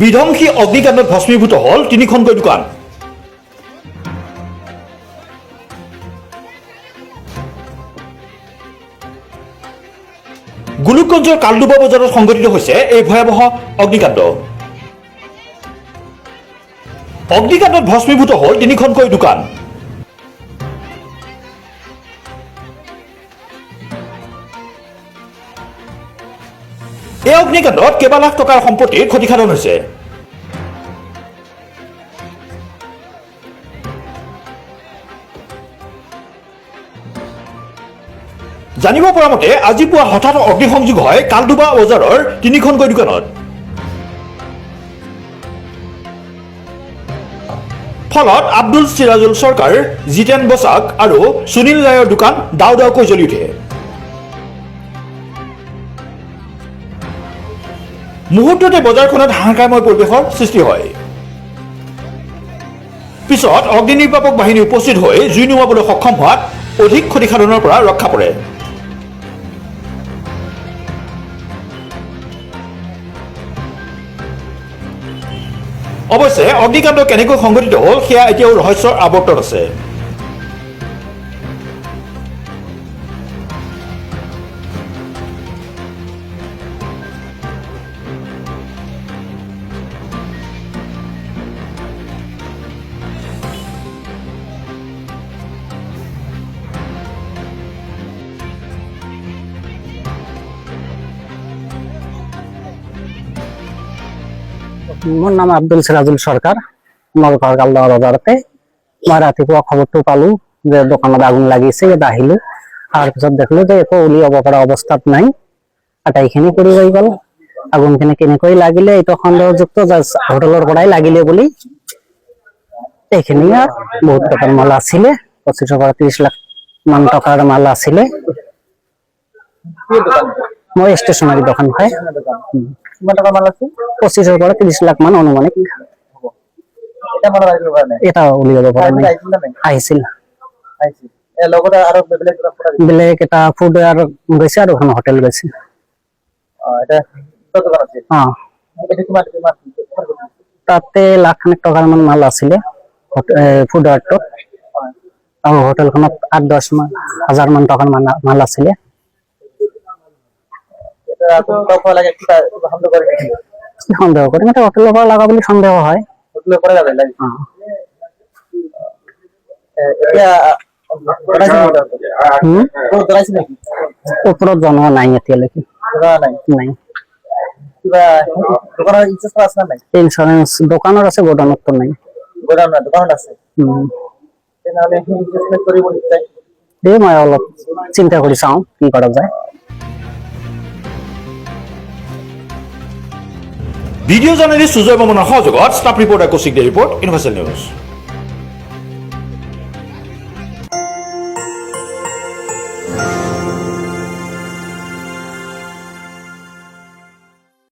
বিধ্বংসী অগ্নিকাণ্ডত ভস্মীভূত হ'ল তিনিখনকৈ দোকান। গোলোকগঞ্জৰ কালডুবা বজাৰত সংঘটিত হৈছে এই ভয়াৱহ অগ্নিকাণ্ড। অগ্নিকাণ্ডত ভস্মীভূত হ'ল তিনিখনকৈ দোকান। এই অগ্নিকাণ্ডত কেইবা লাখ টকাৰ সম্পত্তিৰ ক্ষতিসাধন হৈছে। জানিব পৰা মতে আজি পুৱা হঠাৎ অগ্নিসংযোগ হয় কালডুবা বজাৰৰ তিনিখনকৈ দোকানত। ফলত আব্দুল চিৰাজুল চৰকাৰ, জিতেন বসাক আৰু সুনীল ৰায়ৰ দোকান দাও দাওকৈ জ্বলি উঠে। মুহূৰ্ততে বজাৰখনত হাহাকাৰময় পৰিৱেশৰ সৃষ্টি হয়। পিছত অগ্নি নিৰ্বাপক বাহিনী উপস্থিত হৈ জুই নুমাবলৈ সক্ষম হোৱাত অধিক ক্ষতিসাধনৰ পৰা ৰক্ষা পৰে। অৱশ্যে অগ্নিকাণ্ড কেনেকৈ সংঘটিত হ'ল সেয়া এতিয়াও ৰহস্যৰ আৱৰ্তত আছে। মোৰ নাম আব্দুল চিৰাজুল চৰকাৰ। মোৰ ঘৰ কালডুবা বজাৰতে। মই ৰাতিপুৱা খবৰটো পালো যে দোকানত আগুন লাগিছে। ইয়াত আহিলো, তাৰপিছত দেখিলো যে একো উলিয়াব পৰা অৱস্থাত নাই। আটাইখিনি পৰি ৰৈ গ'ল। আগুনখিনি কেনেকৈ লাগিলে এইটো সন্দেহযুক্ত যে হোটেলৰ পৰাই লাগিলে বুলি। এইখিনি বহুত টকাৰ মাল আছিলে, 25 পৰা 30 লাখ মান টকাৰ মাল আছিলে। মই ষ্টেচনাৰী দোকান হয়। 25 পৰা 30 লাখ মান অনুমানিক। এটা উলিয়াব পৰা নাই। আহিছিল বেলেগ এটা ফুড গৈছে আৰু এখন হোটেল গৈছে। তাতে লাখখানেক টকাৰ মান মাল আছিলে ফুড আৰ্টত, আৰু হোটেলখনত 8-10 হাজাৰ মান টকাৰ মাল আছিলে। সন্দেহ কৰি হোটেলৰ পৰা লগা বুলি সন্দেহ হয়। ওপৰত জনোৱা নাই এতিয়ালৈকে। নাই। ইঞ্চুৰেঞ্চ দোকানত আছে, গোডাউনত নাই। মই অলপ চিন্তা কৰি চাওঁ কি কৰা যায়। ভিডিঅ' জাৰ্নেলিষ্ট সুজয় বৰ্মনৰ সহযোগত ষ্টাফ ৰিপৰ্টাৰ কৌশিক দে ৰিপৰ্ট, ইউনিভাৰ্চেল নিউজ।